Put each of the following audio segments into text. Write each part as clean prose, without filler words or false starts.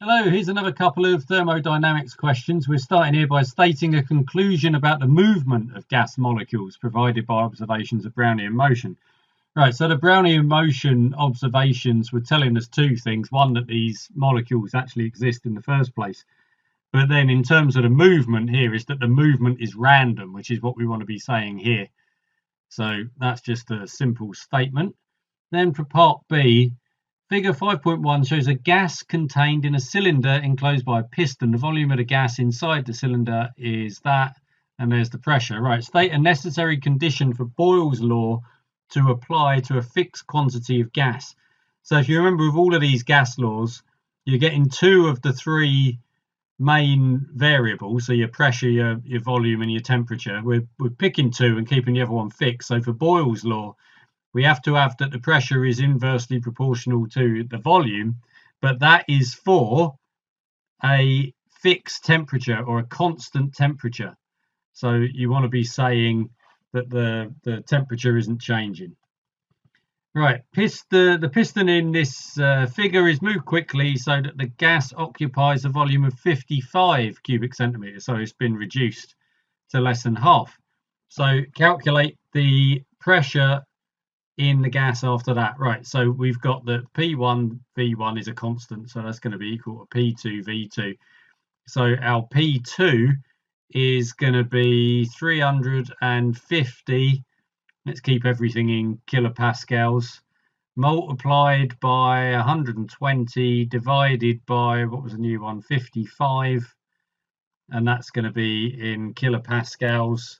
Hello, here's another couple of thermodynamics questions. We're starting here by stating a conclusion about the movement of gas molecules provided by observations of Brownian motion. Right, so the Brownian motion observations were telling us two things. One, that these molecules actually exist in the first place. But then in terms of the movement here is that the movement is random, which is what we want to be saying here. So that's just a simple statement. Then for part B, Figure 5.1 shows a gas contained in a cylinder enclosed by a piston. The volume of the gas inside the cylinder is that, and there's the pressure. Right, state a necessary condition for Boyle's law to apply to a fixed quantity of gas. So if you remember, with all of these gas laws, you're getting two of the three main variables, so your pressure, your volume, and your temperature. We're picking two and keeping the other one fixed. So for Boyle's law, we have to have that the pressure is inversely proportional to the volume, but that is for a fixed temperature or a constant temperature. So you want to be saying that the temperature isn't changing. Right, the piston in this figure is moved quickly so that the gas occupies a volume of 55 cubic centimeters. So it's been reduced to less than half. So calculate the pressure in the gas after that. Right, so we've got that P1 V1 is a constant, so that's going to be equal to P2 V2. So our P2 is going to be 350, let's keep everything in kilopascals, multiplied by 120 divided by, what was the new one, 55, and that's going to be in kilopascals,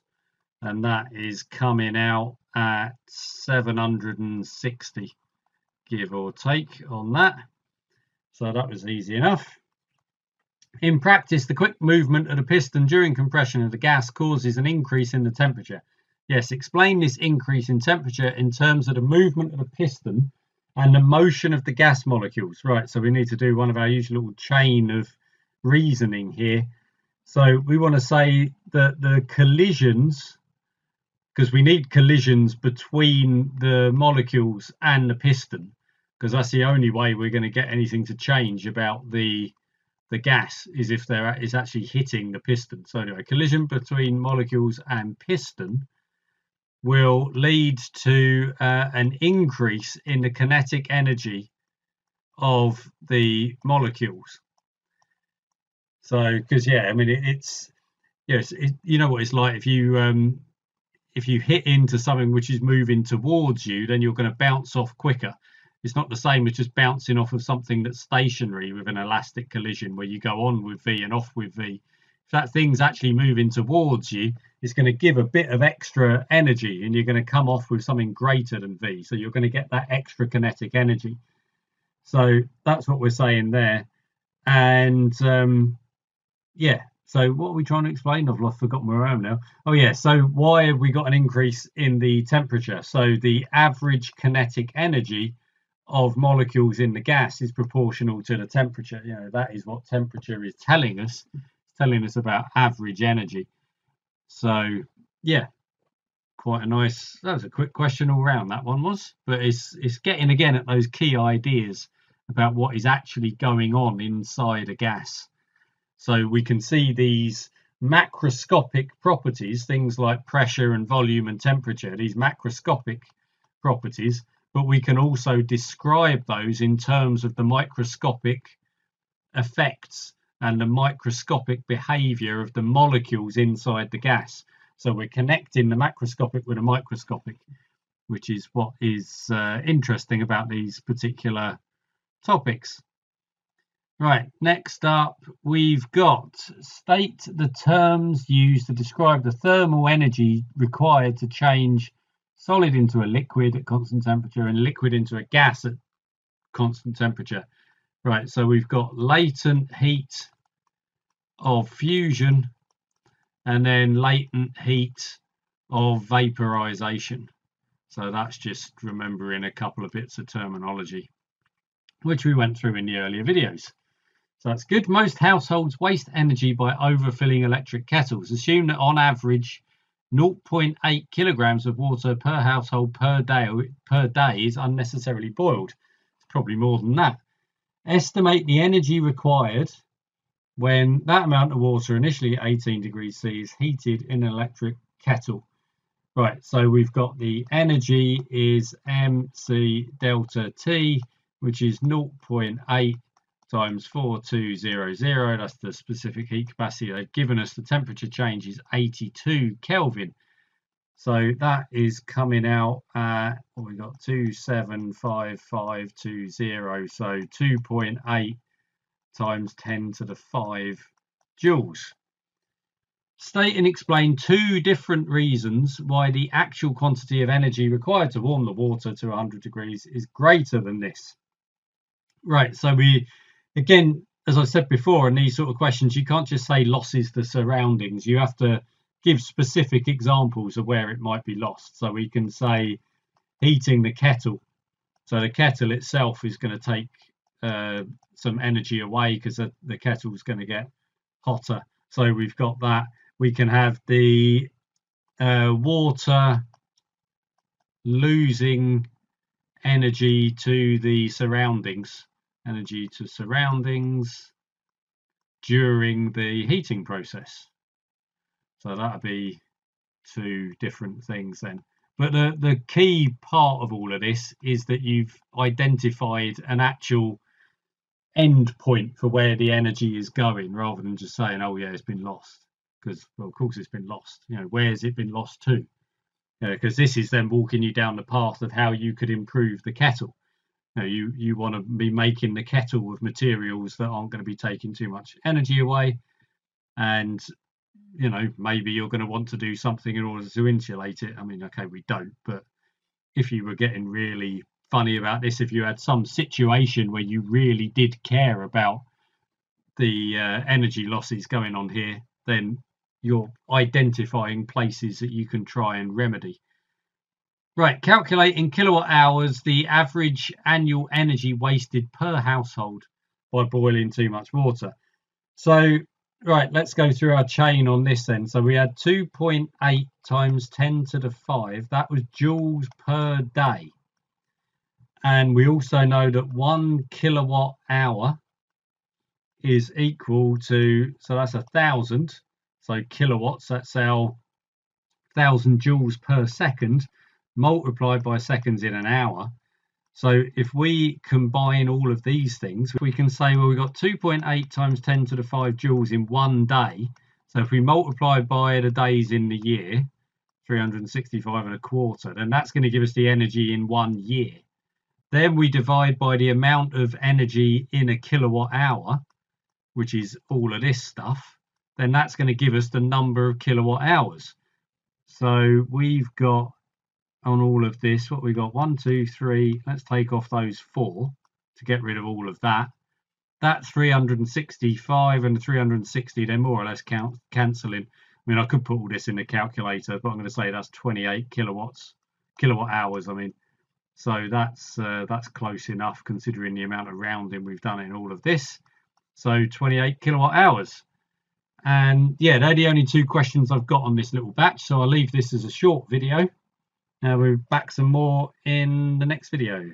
and that is coming out at 760, give or take on that. So that was easy enough. In practice, the quick movement of the piston during compression of the gas causes an increase in the temperature. Yes, explain this increase in temperature in terms of the movement of the piston and the motion of the gas molecules. Right, so we need to do one of our usual little chain of reasoning here. So we want to say that the collisions, because we need collisions between the molecules and the piston, because that's the only way we're going to get anything to change about the gas, is if it's actually hitting the piston. So anyway, collision between molecules and piston will lead to an increase in the kinetic energy of the molecules. So, because yeah, I mean you know what it's like if you hit into something which is moving towards you, then you're going to bounce off quicker. It's not the same as just bouncing off of something that's stationary with an elastic collision where you go on with V and off with V. If that thing's actually moving towards you, it's going to give a bit of extra energy and you're going to come off with something greater than V. So you're going to get that extra kinetic energy. So that's what we're saying there. And yeah. So what are we trying to explain? I've forgotten where I am now. Oh yeah, so why have we got an increase in the temperature? So the average kinetic energy of molecules in the gas is proportional to the temperature. You know, that is what temperature is telling us. It's telling us about average energy. So yeah, quite a nice, that was a quick question all round, that one was. But it's getting again at those key ideas about what is actually going on inside a gas. So we can see these macroscopic properties, things like pressure and volume and temperature, these macroscopic properties, but we can also describe those in terms of the microscopic effects and the microscopic behavior of the molecules inside the gas. So we're connecting the macroscopic with the microscopic, which is what is interesting about these particular topics. Right, next up we've got state the terms used to describe the thermal energy required to change solid into a liquid at constant temperature and liquid into a gas at constant temperature. Right, so we've got latent heat of fusion and then latent heat of vaporization. So that's just remembering a couple of bits of terminology, which we went through in the earlier videos. So that's good. Most households waste energy by overfilling electric kettles. Assume that on average 0.8 kilograms of water per household per day is unnecessarily boiled. It's probably more than that. Estimate the energy required when that amount of water, initially at 18 degrees C, is heated in an electric kettle. Right, so we've got the energy is mc delta T, which is 0.8 times 4200. That's the specific heat capacity they've given us. The temperature change is 82 Kelvin. So that is coming out at, well, we got 275520, so 2.8 times 10 to the 5 joules. State and explain two different reasons why the actual quantity of energy required to warm the water to 100 degrees is greater than this. Right, so we, again, as I said before, in these sort of questions, you can't just say losses the surroundings. You have to give specific examples of where it might be lost. So we can say heating the kettle. So the kettle itself is going to take some energy away because the kettle is going to get hotter. So we've got that. We can have the water losing energy to the surroundings, energy to surroundings during the heating process. So that'll be two different things then. But the key part of all of this is that you've identified an actual end point for where the energy is going, rather than just saying, oh yeah, it's been lost. Because, well, of course it's been lost. You know, where has it been lost to? Because this is then walking you down the path of how you could improve the kettle. You want to be making the kettle with materials that aren't going to be taking too much energy away, and you know, maybe you're going to want to do something in order to insulate it. I mean, okay, we don't, but if you were getting really funny about this, if you had some situation where you really did care about the energy losses going on here, then you're identifying places that you can try and remedy. Right, calculate in kilowatt hours the average annual energy wasted per household by boiling too much water. So, right, let's go through our chain on this then. So we had 2.8 times 10 to the 5. That was joules per day. And we also know that 1 kilowatt hour is equal to, so that's 1,000. So kilowatts, that's our 1,000 joules per second multiplied by seconds in an hour. So if we combine all of these things, we can say, well, we've got 2.8 times 10 to the 5 joules in one day. So if we multiply by the days in the year, 365 and a quarter, then that's going to give us the energy in 1 year. Then we divide by the amount of energy in a kilowatt hour, which is all of this stuff. Then that's going to give us the number of kilowatt hours. So we've got, on all of this, what we got, 1, 2, 3, let's take off those 4 to get rid of all of that. That's 365, and the 360, they're more or less cancelling. I mean, I could put all this in the calculator, but I'm going to say that's 28 kilowatt hours. I mean, so that's close enough considering the amount of rounding we've done in all of this. So 28 kilowatt hours. And yeah, they're the only two questions I've got on this little batch. So I'll leave this as a short video. We're back some more in the next video.